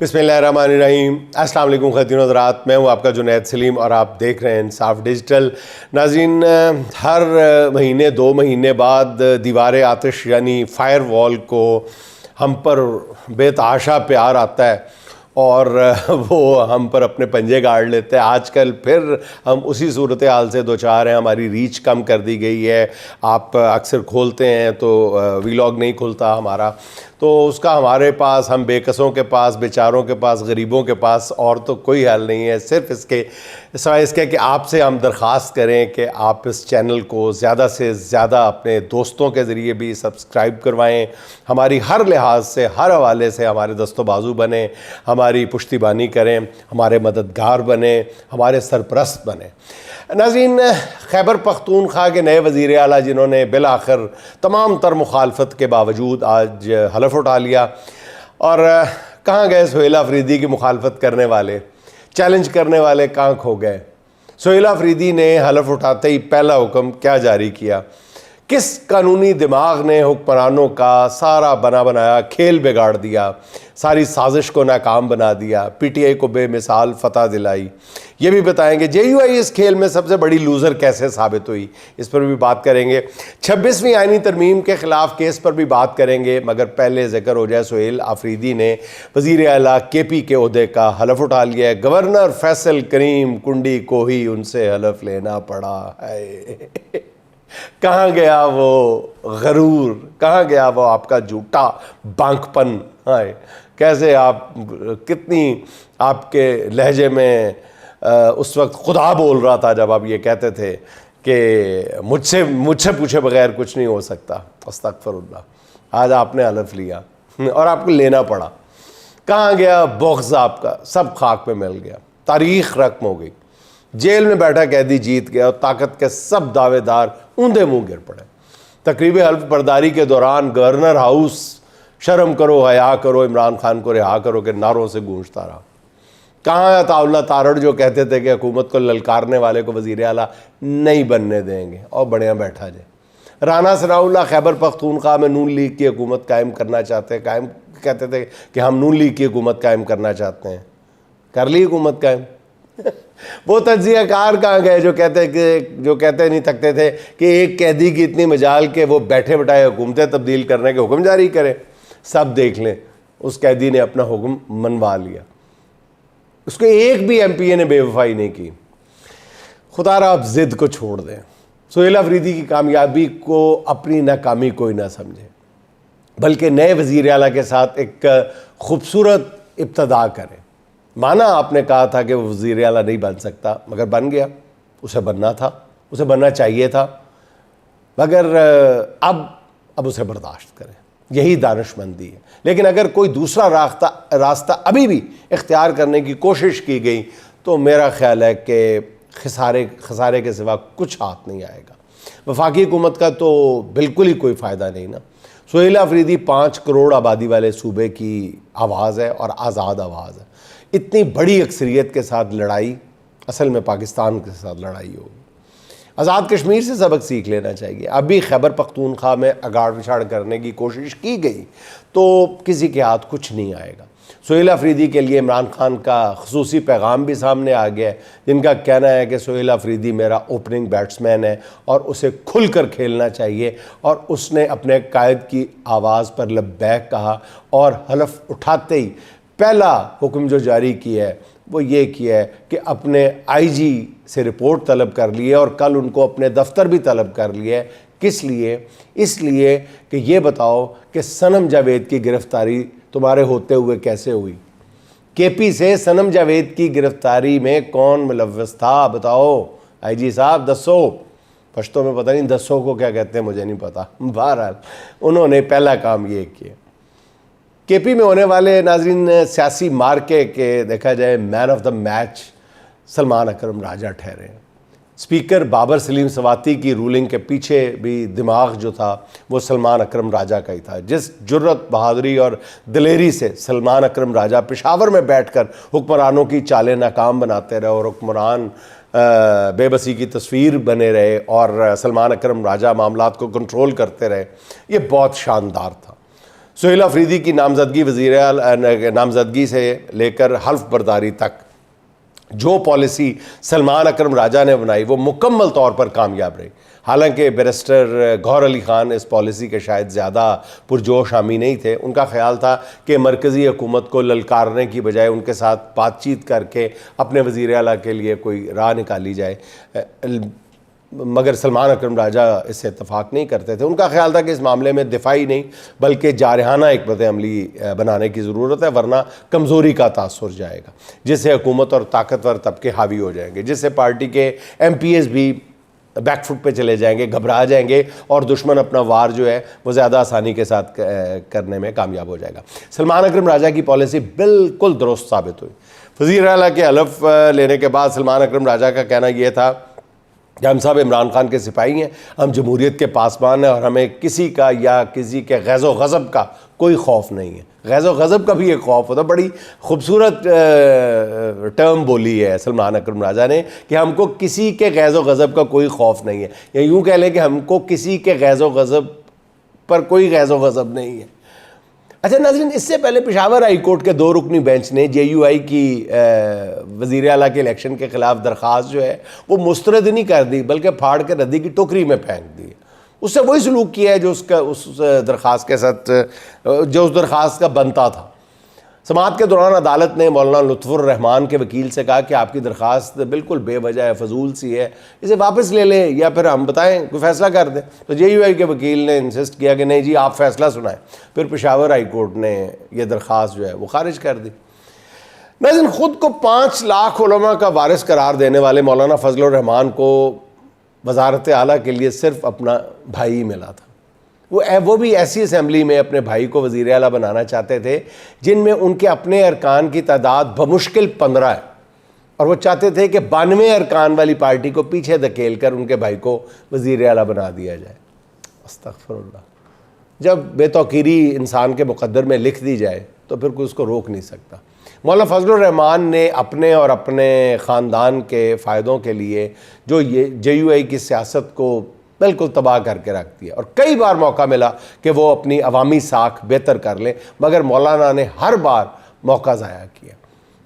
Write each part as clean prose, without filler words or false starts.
बिस्मिल्लाहिर्रहमानिर्रहीम। अस्सलाम वालेकुम ख़वातीन और हज़रात, मैं हूँ आपका जुनैद सलीम और आप देख रहे हैं इंसाफ डिजिटल। नाज़रीन, हर महीने 2 महीने बाद दीवार आतिश यानी फायर वॉल को हम पर बेतहाशा प्यार आता है और वो हम पर अपने पंजे गाड़ लेते हैं। आजकल फिर हम उसी सूरत हाल से दो चार हैं, हमारी रीच कम कर दी गई है। आप अक्सर खोलते हैं तो वीलॉग नहीं खुलता हमारा, तो उसका हमारे पास, हम बेकसों के पास, बेचारों के पास, गरीबों के पास और तो कोई हल नहीं है। सिर्फ इसके सिवाय इसके कि आपसे हम दरख्वास्त करें कि आप इस चैनल को ज़्यादा से ज़्यादा अपने दोस्तों के ज़रिए भी सब्सक्राइब करवाएं। हमारी हर लिहाज से, हर हवाले से हमारे दस्तो बाजू बने, हमारी पुश्तिबानी करें, हमारे मददगार बने, हमारे सरपरस्त बने। नाज़रीन, खैबर पख्तूनख्वा के नए वज़ीर आला जिन्होंने बिल आखिर तमाम तर मुखालफत के बावजूद आज हलफ उठा लिया, और कहाँ गए सुहेला अफरीदी की मुखालफत करने वाले, चैलेंज करने वाले कहाँ खो गए। सुहेला अफरीदी ने हलफ उठाते ही पहला हुक्म क्या जारी किया? किस कानूनी दिमाग ने हुक्मरानों का सारा बना बनाया खेल बिगाड़ दिया, सारी साजिश को नाकाम बना दिया, पीटीआई को बेमिसाल फतह दिलाई। ये भी बताएंगे जेयूआई इस खेल में सबसे बड़ी लूज़र कैसे साबित हुई, इस पर भी बात करेंगे। 26वीं आईनी तरमीम के ख़िलाफ़ केस पर भी बात करेंगे, मगर पहले जिक्र हो जाए सुहेल अफरीदी ने वज़ीर आला केपी के ओहदे का हलफ उठा लिया है। गवर्नर फैसल करीम कुंडी को ही उनसे हलफ लेना पड़ा है। कहाँ गया वो गरूर, कहाँ गया वो आपका झूठा बांकपन? हाय, कैसे आप, कितनी आपके लहजे में उस वक्त खुदा बोल रहा था जब आप ये कहते थे कि मुझसे पूछे बगैर कुछ नहीं हो सकता। अस्तगफिरुल्लाह। आज आपने हलफ लिया और आपको लेना पड़ा। कहाँ गया बुग़्ज़ आपका? सब खाक में मिल गया, तारीख़ रकम हो गई। जेल में बैठा कैदी जीत गया और ताकत के सब दावेदार ऊंधे मुंह गिर पड़े। तकरीब हल्फ बर्दारी के दौरान गवर्नर हाउस शर्म करो, हया करो, इमरान खान को रिहा करो के नारों से गूंजता रहा। कहाँ अताउल्लाह तारड़ जो कहते थे कि हुकूमत को ललकारने वाले को वज़ीर आला नहीं बनने देंगे, और बढ़िया बैठा जाए। राना सनाउल्लाह खैबर पख्तूनख्वा में नून लीग की हुकूमत कायम करना चाहते हैं, कहते थे कि हम नून लीग की हुकूमत कायम करना चाहते हैं। कर ली हुकूमत कायम। वो तज्जियाकार कहाँ गए जो कहते नहीं थकते थे कि एक कैदी की इतनी मजाल के वो बैठे बैठाए हुकूमतें तब्दील करने के हुक्म जारी करें। सब देख लें, उस कैदी ने अपना हुक्म मनवा लिया, उसको एक भी एमपीए ने बेवफाई नहीं की। खुदारा आप जिद को छोड़ दें। सुहेला अफरीदी की कामयाबी को अपनी नाकामी कोई ना समझे, बल्कि नए वज़ीर आला के साथ एक खूबसूरत इब्तदा करें। माना आपने कहा था कि वो वज़ीर आला नहीं बन सकता, मगर बन गया। उसे बनना था, उसे बनना चाहिए था, मगर अब उसे बर्दाश्त करें, यही दानिशमंदी है। लेकिन अगर कोई दूसरा रास्ता अभी भी इख्तियार करने की कोशिश की गई तो मेरा ख्याल है कि खसारे के सिवा कुछ हाथ नहीं आएगा। वफाकी हुकूमत का तो बिल्कुल ही कोई फ़ायदा नहीं ना। सुहेला अफरीदी 5 करोड़ आबादी वाले सूबे की आवाज़ है और आज़ाद आवाज़ है। इतनी बड़ी अक्सरियत के साथ लड़ाई असल में पाकिस्तान के साथ लड़ाई होगी। आज़ाद कश्मीर से सबक सीख लेना चाहिए। अभी खैबर पख्तूनख्वा में अगाड़ पिछाड़ करने की कोशिश की गई तो किसी के हाथ कुछ नहीं आएगा। सुहेला अफरीदी के लिए इमरान खान का ख़ुसूसी पैगाम भी सामने आ गया है, जिनका कहना है कि सुहेला अफरीदी मेरा ओपनिंग बैट्समैन है और उसे खुलकर खेलना चाहिए, और उसने अपने कायद की आवाज़ पर लब्बैक कहा और हलफ उठाते ही पहला हुक्म जो जारी किया है वो ये किया है कि अपने आईजी से रिपोर्ट तलब कर ली है और कल उनको अपने दफ्तर भी तलब कर लिया है। किस लिए? इसलिए कि ये बताओ कि सनम जावेद की गिरफ़्तारी तुम्हारे होते हुए कैसे हुई। केपी से सनम जावेद की गिरफ़्तारी में कौन मुलव्वस था, बताओ आईजी साहब, दसो। पश्तो में पता नहीं दसो को क्या कहते हैं, मुझे नहीं पता। बहरहाल उन्होंने पहला काम ये किया। केपी में होने वाले नाज़रीन सियासी मार्के के देखा जाए man of the match Salman Akram Raja ठहरे हैं। स्पीकर बाबर सलीम सवाती की रूलिंग के पीछे भी दिमाग जो था वो सलमान अकरम राजा का ही था। जिस जुर्रत, बहादुरी और दिलेरी से सलमान अकरम राजा पेशावर में बैठकर हुक्मरानों की चालें नाकाम बनाते रहे और हुक्मरान बेबसी की तस्वीर बने रहे और सलमान अकरम राजा मामलात को कंट्रोल करते रहे, ये बहुत शानदार था। सुहेल अफरीदी की नामजदगी से लेकर हल्फ बर्दारी तक जो पॉलिसी सलमान अकरम राजा ने बनाई वो मुकम्मल तौर पर कामयाब रही। हालांकि बैरिस्टर गौहर अली ख़ान इस पॉलिसी के शायद ज़्यादा पुरजोश हामी नहीं थे। उनका ख्याल था कि मरकज़ी हुकूमत को ललकारने की बजाय उनके साथ बातचीत करके अपने वज़ीर आला के लिए कोई राह निकाली जाए, मगर सलमान अकरम राजा इससे इत्तफाक नहीं करते थे। उनका ख्याल था कि इस मामले में दिफाई नहीं बल्कि जारहाना एक अमली बनाने की ज़रूरत है, वरना कमज़ोरी का तासुर जाएगा, जिससे हुकूमत और ताकतवर तबके हावी हो जाएंगे, जिससे पार्टी के MPs भी बैकफुट पे चले जाएंगे, घबरा जाएंगे और दुश्मन अपना वार जो है वो ज़्यादा आसानी के साथ करने में कामयाब हो जाएगा। सलमान अकरम राजा की पॉलिसी बिल्कुल दुरुस्त साबित हुई। वज़ीर आला के हलफ लेने के बाद सलमान अकरम राजा का कहना यह था कि हम सब इमरान खान के सिपाही हैं, हम जमहूरियत के पासबान हैं और हमें किसी का या किसी के गैज़ो गज़ब का कोई खौफ नहीं है। गैज़ो गज़ब का भी एक खौफ होता। बड़ी खूबसूरत टर्म बोली है सलमान अकरम राजा ने कि हमको किसी के गैज़ो गज़ब का कोई खौफ नहीं है, या यूँ कह लें कि हमको किसी के गैज़ो गज़ब पर कोई गैज़ो गज़ब नहीं है। अच्छा नाज़रीन, इससे पहले पेशावर हाई कोर्ट के 2 रुकनी बेंच ने JUI की वज़ीर आला के इलेक्शन के ख़िलाफ़ दरख्वास्त जो है वो मुस्तरद नहीं कर दी बल्कि फाड़ के रद्दी की टोकरी में फेंक दी। उससे वही सलूक किया है जो उस दरख्वास्त के साथ जो उस दरख्वास्त का बनता था। समाअत के दौरान अदालत ने मौलाना लुत्फ़ुर रहमान के वकील से कहा कि आपकी दरख्वास्त बिल्कुल बेवजह है, फजूल सी है, इसे वापस ले लें या फिर हम बताएं कोई फ़ैसला कर दें। तो JUI के वकील ने इंसिस्ट किया कि नहीं जी आप फ़ैसला सुनाएं। फिर पेशावर हाई कोर्ट ने यह दरख्वास्त जो है वो खारिज कर दी। नाज़रीन, ख़ुद को 5 लाख उलमा का वारिस करार देने वाले मौलाना फजलुर रहमान को वज़ारत आला के लिए सिर्फ अपना भाई मिला था। वो भी ऐसी असम्बली में अपने भाई को वज़ीर आला बनाना चाहते थे जिनमें उनके अपने अरकान की तादाद बमुश्किल 15 है, और वो चाहते थे कि 92 अरकान वाली पार्टी को पीछे धकेल कर उनके भाई को वज़ीर आला बना दिया जाए। अस्तग़फिरुल्लाह। जब बेतौकीरी इंसान के मुक़द्दर में लिख दी जाए तो फिर कोई उसको रोक नहीं सकता। मौलाना फजलुर रहमान ने अपने और अपने ख़ानदान के फ़ायदों के लिए जो ये JUI की सियासत को बिल्कुल तबाह करके रख दिया, और कई बार मौका मिला कि वो अपनी अवामी साख बेहतर कर लें, मगर मौलाना ने हर बार मौका ज़ाया किया।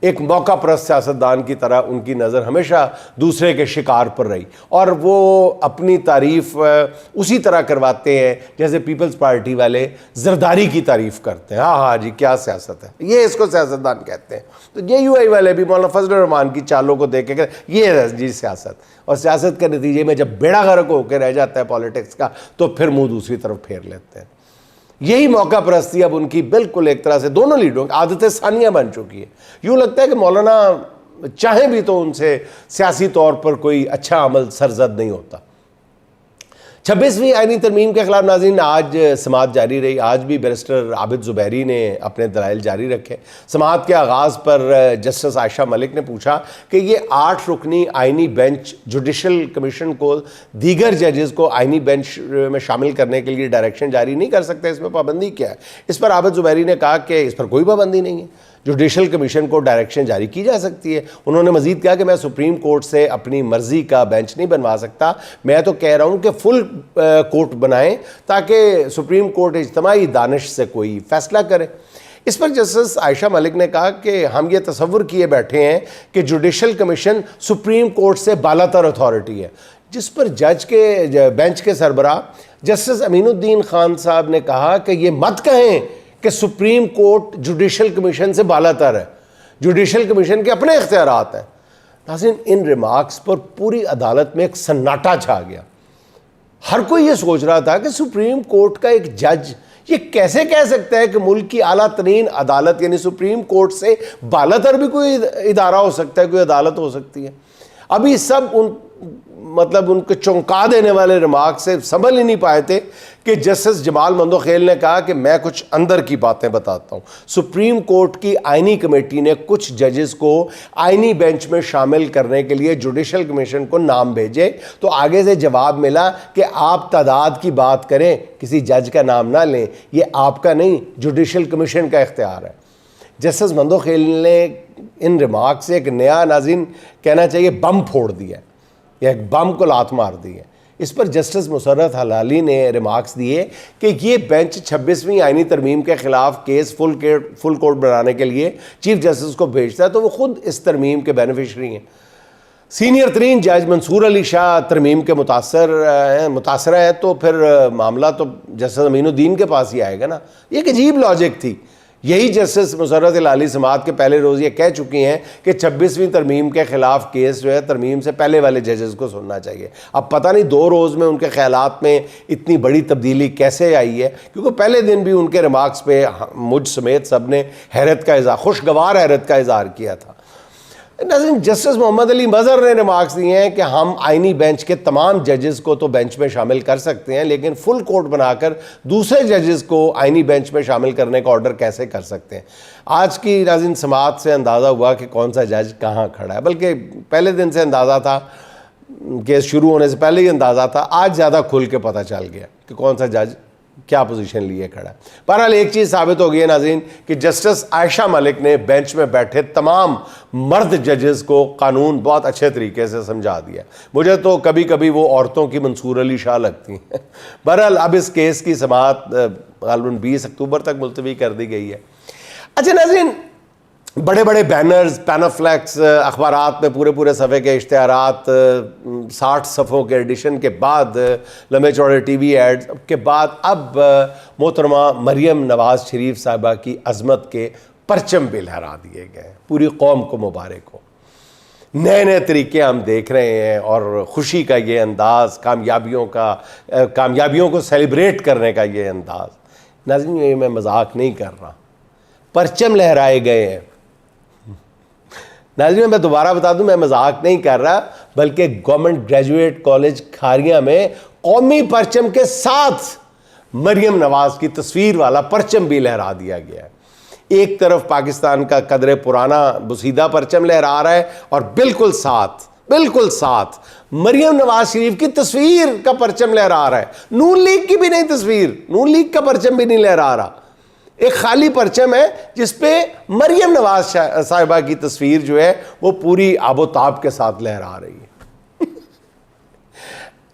एक मौका परस्त सियासतदान की तरह उनकी नज़र हमेशा दूसरे के शिकार पर रही, और वो अपनी तारीफ़ उसी तरह करवाते हैं जैसे पीपल्स पार्टी वाले ज़रदारी की तारीफ़ करते हैं। हाँ हाँ जी, क्या सियासत है, ये इसको सियासतदान कहते हैं। तो JUI वाले भी मौलाना फजलुर रहमान की चालों को देख के ये है जी सियासत, और सियासत के नतीजे में जब बेड़ा गर्क होकर रह जाता है पॉलिटिक्स का तो फिर मुँह दूसरी तरफ फेर लेते हैं। यही मौका परस्ती अब उनकी बिल्कुल एक तरह से दोनों लीडरों की आदतें सानिया बन चुकी है। यूँ लगता है कि मौलाना चाहे भी तो उनसे सियासी तौर पर कोई अच्छा अमल सरजद नहीं होता। 26वीं आईनी तरमीम के खिलाफ नाज़रीन आज समाअत जारी रही। आज भी बैरिस्टर आबिद ज़ुबैरी ने अपने दलाइल जारी रखे। समाअत के आगाज़ पर जस्टिस आयशा मलिक ने पूछा कि ये 8 रुकनी आईनी बेंच जुडिशल कमीशन को दीगर जजेस को आईनी बेंच में शामिल करने के लिए डायरेक्शन जारी नहीं कर सकते, इसमें पाबंदी क्या है। इस पर आबिद ज़ुबैरी ने कहा कि इस पर कोई पाबंदी नहीं है, जुडिशल कमीशन को डायरेक्शन जारी की जा सकती है। उन्होंने मज़ीद कहा कि मैं सुप्रीम कोर्ट से अपनी मर्ज़ी का बेंच नहीं बनवा सकता, मैं तो कह रहा हूँ कि फुल कोर्ट बनाएं ताकि सुप्रीम कोर्ट इज्तिमाई दानिश से कोई फ़ैसला करे। इस पर जस्टिस आयशा मलिक ने कहा कि हम ये तसव्वुर किए बैठे हैं कि जुडिशल कमीशन सुप्रीम कोर्ट से बालातर अथॉरिटी है, जिस पर जज के बेंच के सरबराह जस्टिस अमीनुद्दीन खान साहब ने कहा कि ये मत कहें कि सुप्रीम कोर्ट जुडिशल कमीशन से बालातर है, जुडिशल कमीशन के अपने इख्तियारात हैं। नाज़रीन, इन रिमार्क्स पर पूरी अदालत में एक सन्नाटा छा गया। हर कोई ये सोच रहा था कि सुप्रीम कोर्ट का एक जज ये कैसे कह सकता है कि मुल्क की आला तरीन अदालत यानी सुप्रीम कोर्ट से बालातर भी कोई इदारा हो सकता है, कोई अदालत हो सकती है। अभी सब उनके चौंका देने वाले रिमार्क से संभल ही नहीं पाए थे कि जस्टिस जमाल मंदोखेल ने कहा कि मैं कुछ अंदर की बातें बताता हूँ। सुप्रीम कोर्ट की आईनी कमेटी ने कुछ जजेस को आईनी बेंच में शामिल करने के लिए जुडिशल कमीशन को नाम भेजे, तो आगे से जवाब मिला कि आप तादाद की बात करें, किसी जज का नाम ना लें, ये आपका नहीं जुडिशल कमीशन का इख्तियार है। जस्टिस मंदोखेल ने इन रिमार्क से एक नया नाज़रीन कहना चाहिए बम फोड़ दिया, या एक बम को लात मार दी है इस पर जस्टिस मुसर्रत हलाली ने रिमार्क्स दिए कि ये बेंच 26वीं आईनी तरमीम के ख़िलाफ़ केस फुल कोर्ट बनाने के लिए चीफ जस्टिस को भेजता है, तो वो खुद इस तरमीम के बेनिफिशरी हैं। सीनियर तरीन जज मंसूर अली शाह तरमीम के मुतासर हैं, तो फिर मामला तो जस्टिस अमीनुद्दीन के पास ही आएगा ना। ये एक अजीब लॉजिक थी। यही जस्टिस मुसर्रत हलाली समाअत के पहले रोज़ ये कह चुकी हैं कि 26वीं तरमीम के ख़िलाफ़ केस जो है तरमीम से पहले वाले जजेस को सुनना चाहिए। अब पता नहीं 2 रोज़ में उनके ख़यालात में इतनी बड़ी तब्दीली कैसे आई है, क्योंकि पहले दिन भी उनके रिमार्क्स पे मुझ समेत सब ने खुशगवार हैरत का इज़हार किया था। जस्टिस मोहम्मद अली मज़हर ने रिमार्क्स दिए हैं कि हम आईनी बेंच के तमाम जजेस को तो बेंच में शामिल कर सकते हैं, लेकिन फुल कोर्ट बनाकर दूसरे जजेस को आईनी बेंच में शामिल करने का ऑर्डर कैसे कर सकते हैं। आज की नाज़रीन समाअत से अंदाज़ा हुआ कि कौन सा जज कहाँ खड़ा है, बल्कि पहले दिन से अंदाज़ा था, केस शुरू होने से पहले ही अंदाज़ा था। आज ज़्यादा खुल के पता चल गया कि कौन सा जज क्या पोजीशन लिए खड़ा है। बहरहाल एक चीज़ साबित हो गई है नाज़रीन कि जस्टिस आयशा मलिक ने बेंच में बैठे तमाम मर्द जजेस को कानून बहुत अच्छे तरीके से समझा दिया। मुझे तो कभी कभी वो औरतों की मंसूर अली शाह लगती हैं। बहरहाल अब इस केस की समाअत ग़ालिबन 20 अक्टूबर तक मुलतवी कर दी गई है। अच्छा नाज़रीन, बड़े बड़े बैनर्स, पैनाफ्लेक्स, अखबारात में पूरे पूरे सफ़े के इश्तिहारात, 60 सफ़ों के एडिशन के बाद लंबे चौड़े टीवी एड्स के बाद अब मोहतरमा मरियम नवाज़ शरीफ साहिबा की अज़मत के परचम भी लहरा दिए गए। पूरी कौम को मुबारक हो। नए नए तरीके हम देख रहे हैं और ख़ुशी का ये अंदाज़, कामयाबियों को सेलिब्रेट करने का ये अंदाज़। नाज़रीन, ये मैं मजाक नहीं कर रहा, परचम लहराए गए हैं। नाज़रीन, मैं दोबारा बता दूं, मैं मजाक नहीं कर रहा, बल्कि गवर्नमेंट ग्रेजुएट कॉलेज खारिया में कौमी परचम के साथ मरियम नवाज की तस्वीर वाला परचम भी लहरा दिया गया है। एक तरफ पाकिस्तान का कदरे पुराना बुसीदा परचम लहरा रहा है और बिल्कुल साथ मरियम नवाज शरीफ की तस्वीर का परचम लहरा रहा है। नून लीग की भी नहीं तस्वीर, नून लीग का परचम भी नहीं लहरा रहा। एक खाली परचम है जिसपे मरियम नवाज साहिबा की तस्वीर जो है वो पूरी आबोताब के साथ लहरा रही है।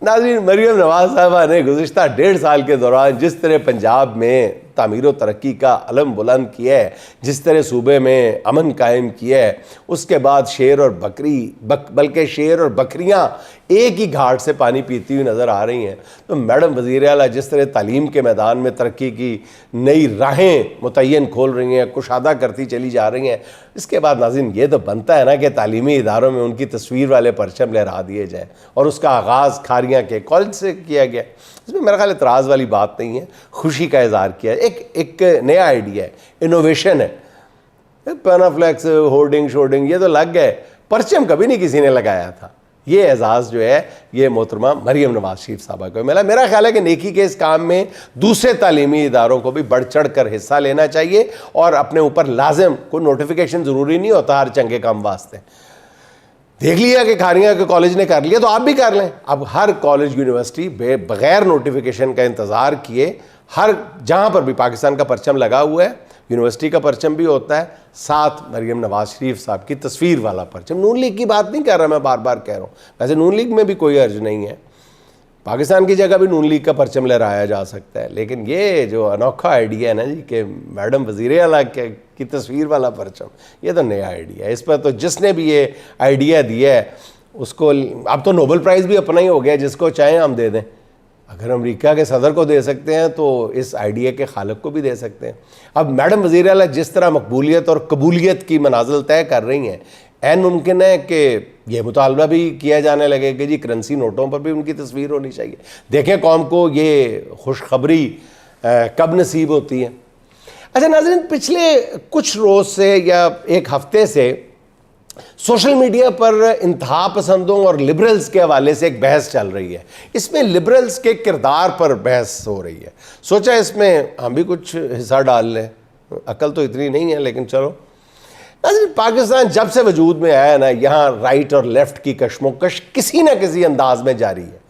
नाज़रीन, मरियम नवाज साहिबा ने गुज़िश्ता 1.5 साल के दौरान जिस तरह पंजाब में तामीर व तरक्की का अलम बुलंद किया है, जिस तरह सूबे में अमन कायम किया है, उसके बाद शेर और बल्कि शेर और बकरियां एक ही घाट से पानी पीती हुई नज़र आ रही हैं। तो मैडम वज़ीर आला जिस तरह तालीम के मैदान में तरक्की की नई राहें मुतय्यन खोल रही हैं, कुशादा करती चली जा रही हैं, इसके बाद नाज़रीन ये तो बनता है ना कि तालीमी इदारों में उनकी तस्वीर वाले परचम लहरा दिए जाए। और उसका आगाज़ खारियाँ के कॉलेज से किया गया। इसमें मेरा ख्याल एतराज़ वाली बात नहीं है, खुशी का इज़हार किया। एक नया आइडिया है, इनोवेशन है। पैनाफ्लेक्स, होर्डिंग शोर्डिंग ये तो लग गए, परचम कभी नहीं किसी ने लगाया था। ये एजाज़ जो है ये मोहतरमा मरियम नवाज शरीफ साहबा को मिला। मेरा ख्याल है कि नेकी के इस काम में दूसरे तालीमी इदारों को भी बढ़ चढ़ कर हिस्सा लेना चाहिए और अपने ऊपर लाजिम, कोई नोटिफिकेशन ज़रूरी नहीं होता हर चंगे काम वास्ते। देख लिया कि खारिया के कॉलेज ने कर लिया तो आप भी कर लें। अब हर कॉलेज यूनिवर्सिटी बगैर नोटिफिकेशन का इंतज़ार किए, हर जहाँ पर भी पाकिस्तान का परचम लगा हुआ है, यूनिवर्सिटी का परचम भी होता है, साथ मरियम नवाज शरीफ साहब की तस्वीर वाला परचम। नून लीग की बात नहीं कर रहा, मैं बार बार कह रहा हूँ। वैसे नून लीग में भी कोई अर्ज नहीं है, पाकिस्तान की जगह भी नून लीग का परचम लहराया जा सकता है। लेकिन ये जो अनोखा आइडिया है ना जी कि मैडम वज़ीर आला की तस्वीर वाला परचम, ये तो नया आइडिया है। इस पर तो जिसने भी ये आइडिया दिया है उसको अब तो नोबेल प्राइज़ भी अपना ही हो गया, जिसको चाहें हम दे दें। अगर अमेरिका के सदर को दे सकते हैं तो इस आइडिया के खालिक को भी दे सकते हैं। अब मैडम वज़ीर आला जिस तरह मकबूलियत और कबूलियत की मनाजिल तय कर रही हैं, ऐन मुमकिन है कि यह मुतालबा भी किया जाने लगे कि जी करेंसी नोटों पर भी उनकी तस्वीर होनी चाहिए। देखें कौम को ये खुशखबरी कब नसीब होती है। अच्छा नाज़रीन, पिछले कुछ रोज़ से या एक हफ्ते से सोशल मीडिया पर इंतहा पसंदों और लिबरल्स के हवाले से एक बहस चल रही है। इसमें लिबरल्स के किरदार पर बहस हो रही है। सोचा इसमें हम भी कुछ हिस्सा डाल लें, अकल तो इतनी नहीं है लेकिन चलो। पाकिस्तान जब से वजूद में आया ना, यहाँ राइट और लेफ्ट की कशमोकश किसी न किसी अंदाज में जारी है,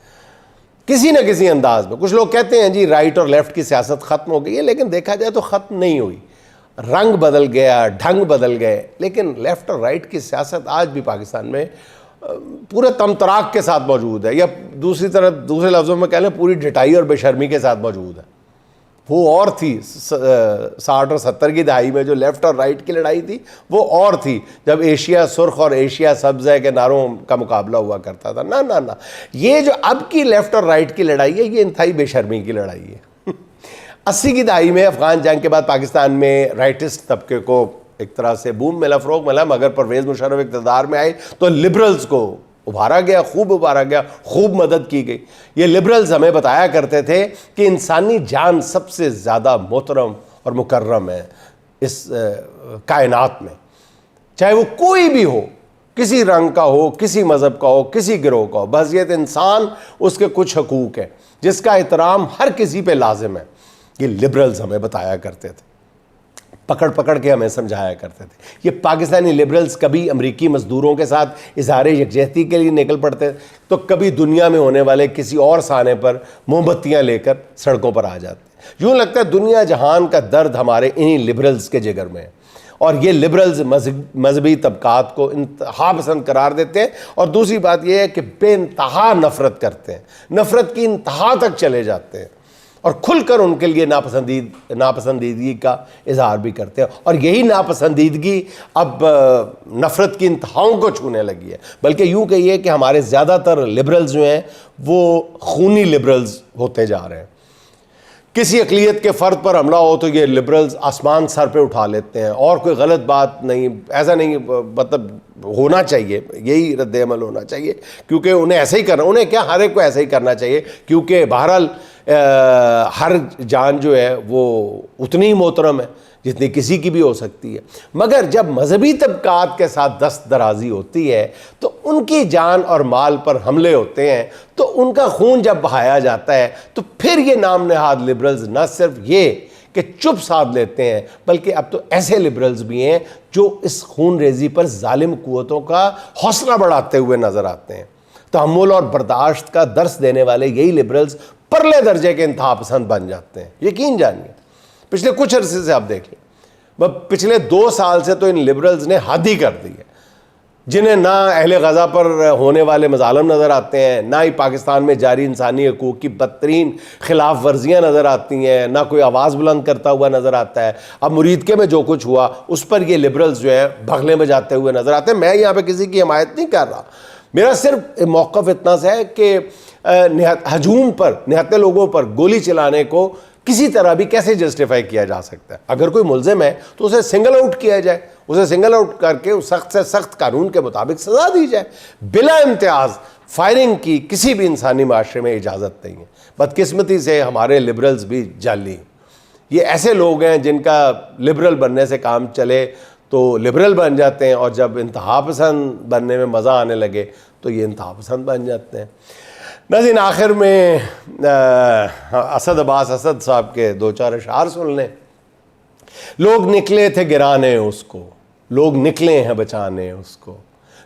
किसी न किसी अंदाज में। कुछ लोग कहते हैं जी राइट और लेफ्ट की सियासत ख़त्म हो गई है, लेकिन देखा जाए तो ख़त्म नहीं हुई। रंग बदल गया, ढंग बदल गए, लेकिन लेफ़्ट और राइट की सियासत आज भी पाकिस्तान में पूरे तमतराक के साथ मौजूद है, या दूसरी तरफ दूसरे लफ्ज़ों में कह लें पूरी ढिठाई और बेशर्मी के साथ मौजूद है। वो और थी 60 और 70 की दहाई में जो लेफ़्ट और राइट की लड़ाई थी, वो और थी जब एशिया सुर्ख और एशिया सब्ज़ है के नारों का मुकाबला हुआ करता था। ना ना ना, ये जो अब की लेफ़्ट और राइट की लड़ाई है, ये इंतहाई बेशर्मी की लड़ाई है। 80 की दहाई में अफ़गान जंग के बाद पाकिस्तान में राइटिस्ट तबके को एक तरह से बूम मिला, फ़रोग मिला, मगर परवेज़ मुशर्रफ इक़्तिदार में आए तो लिबरल्स को उभारा गया, खूब उभारा गया, खूब मदद की गई। ये लिबरल्स हमें बताया करते थे कि इंसानी जान सबसे ज़्यादा मोहतरम और मुकर्रम है इस कायनात में, चाहे वो कोई भी हो, किसी रंग का हो, किसी मज़हब का हो, किसी गिरोह का हो, बस ये इंसान, उसके कुछ हकूक़ हैं जिसका एहतराम हर किसी पे लाजिम है। ये लिबरल्स हमें बताया करते थे, पकड़ पकड़ के हमें समझाया करते थे। ये पाकिस्तानी लिबरल्स कभी अमरीकी मज़दूरों के साथ इज़हार यकजहती के लिए निकल पड़ते, तो कभी दुनिया में होने वाले किसी और साने पर मोमबत्तियाँ लेकर सड़कों पर आ जाते। यूँ लगता है दुनिया जहान का दर्द हमारे इन्हीं लिबरल्स के जिगर में है, और ये लिबरल्स मजहबी तबकात को इंतहा पसंद करार देते हैं। और दूसरी बात यह है कि बेइंतहा नफ़रत करते हैं, नफ़रत की इंतहा तक चले जाते हैं, और खुलकर उनके लिए नापसंदीदगी का इजहार भी करते हैं। और यही नापसंदीदगी अब नफ़रत की इंतहाओं को छूने लगी है। बल्कि यूँ कहिए कि हमारे ज़्यादातर लिबरल्स जो हैं वो खूनी लिबरल्स होते जा रहे हैं। किसी अक़लियत के फ़र्द पर हमला हो तो ये लिबरल्स आसमान सर पे उठा लेते हैं, और कोई गलत बात नहीं, ऐसा नहीं, मतलब होना चाहिए, यही रद्द-ए-अमल होना चाहिए, क्योंकि उन्हें ऐसे ही करना, उन्हें क्या, हर एक को ऐसे ही करना चाहिए, क्योंकि बहरहाल हर जान जो है वो उतनी ही मोहतरम है जितनी किसी की भी हो सकती है। मगर जब मजहबी तबकात के साथ दस्त दराजी होती है तो उनकी जान और माल पर हमले होते हैं, तो उनका खून जब बहाया जाता है, तो फिर ये नाम नहाद लिबरल्स न सिर्फ ये कि चुप साध लेते हैं, बल्कि अब तो ऐसे लिबरल्स भी हैं जो इस खून रेजी पर जालिम कुव्वतों का हौसला बढ़ाते हुए नजर आते हैं। तहम्मुल और बर्दाश्त का दर्स देने वाले यही लिबरल्स परले दर्जे के इंतहा पसंद बन जाते हैं। यकीन जानिए, पिछले कुछ अरसे से आप देख लें, पिछले 2 साल से तो इन लिबरल्स ने हद ही कर दी है, जिन्हें ना अहले गज़ा पर होने वाले मज़ालिम नज़र आते हैं, ना ही पाकिस्तान में जारी इंसानी हकूक़ की बदतरीन खिलाफ वर्जियाँ नज़र आती हैं, ना कोई आवाज़ बुलंद करता हुआ नज़र आता है। अब मुरीदके में जो कुछ हुआ उस पर ये लिबरल्स जो है भगले में जाते हुए नज़र आते हैं। मैं यहाँ पर किसी की हिमायत नहीं कर रहा, मेरा सिर्फ मौक़िफ़ इतना सा है कि हजूम पर, निहत्ते लोगों पर गोली चलाने को किसी तरह भी कैसे जस्टिफाई किया जा सकता है। अगर कोई मुल्ज़िम है तो उसे सिंगल आउट किया जाए, उसे सिंगल आउट करके उस सख्त से सख्त कानून के मुताबिक सज़ा दी जाए। बिला इम्तियाज़ फायरिंग की किसी भी इंसानी माशरे में इजाज़त नहीं है। बदकिस्मती से हमारे लिबरल्स भी जाली, ये ऐसे लोग हैं जिनका लिबरल बनने से काम चले तो लिबरल बन जाते हैं, और जब इंतहा पसंद बनने में मज़ा आने लगे तो ये इंतहा पसंद बन जाते हैं। नाज़रीन, आखिर में असद अब्बास असद साहब के 2-4 अशआर सुन लें। लोग निकले थे गिराने उसको, लोग निकले हैं बचाने उसको,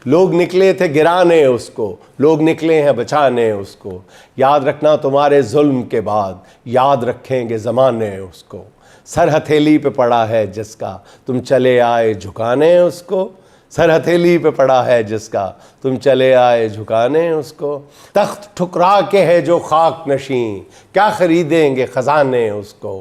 लोग निकले थे गिराने उसको, लोग निकले हैं बचाने उसको। याद रखना तुम्हारे जुल्म के बाद याद रखेंगे ज़माने उसको। सर हथेली पे पड़ा है जिसका तुम चले आए झुकाने उसको, सर हथेली पे पड़ा है जिसका तुम चले आए झुकाने उसको। तख्त ठुकरा के है जो खाक नशीं, क्या खरीदेंगे खजाने उसको।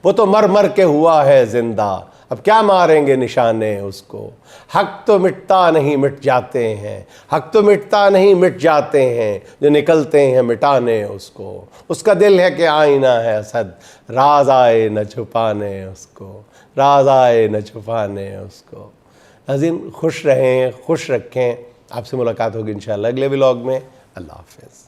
वो तो मर मर के हुआ है जिंदा, अब क्या मारेंगे निशाने उसको। हक तो मिटता नहीं मिट जाते हैं, हक तो मिटता नहीं मिट जाते हैं, जो निकलते हैं मिटाने उसको। उसका दिल है कि आईना है असद, राज आए न छुपाने उसको, राज आए न छुपाने उसको। नाज़रीन, खुश रहें, खुश रखें। आपसे मुलाकात होगी इंशाअल्लाह अगले व्लॉग में। अल्लाह हाफ़िज़।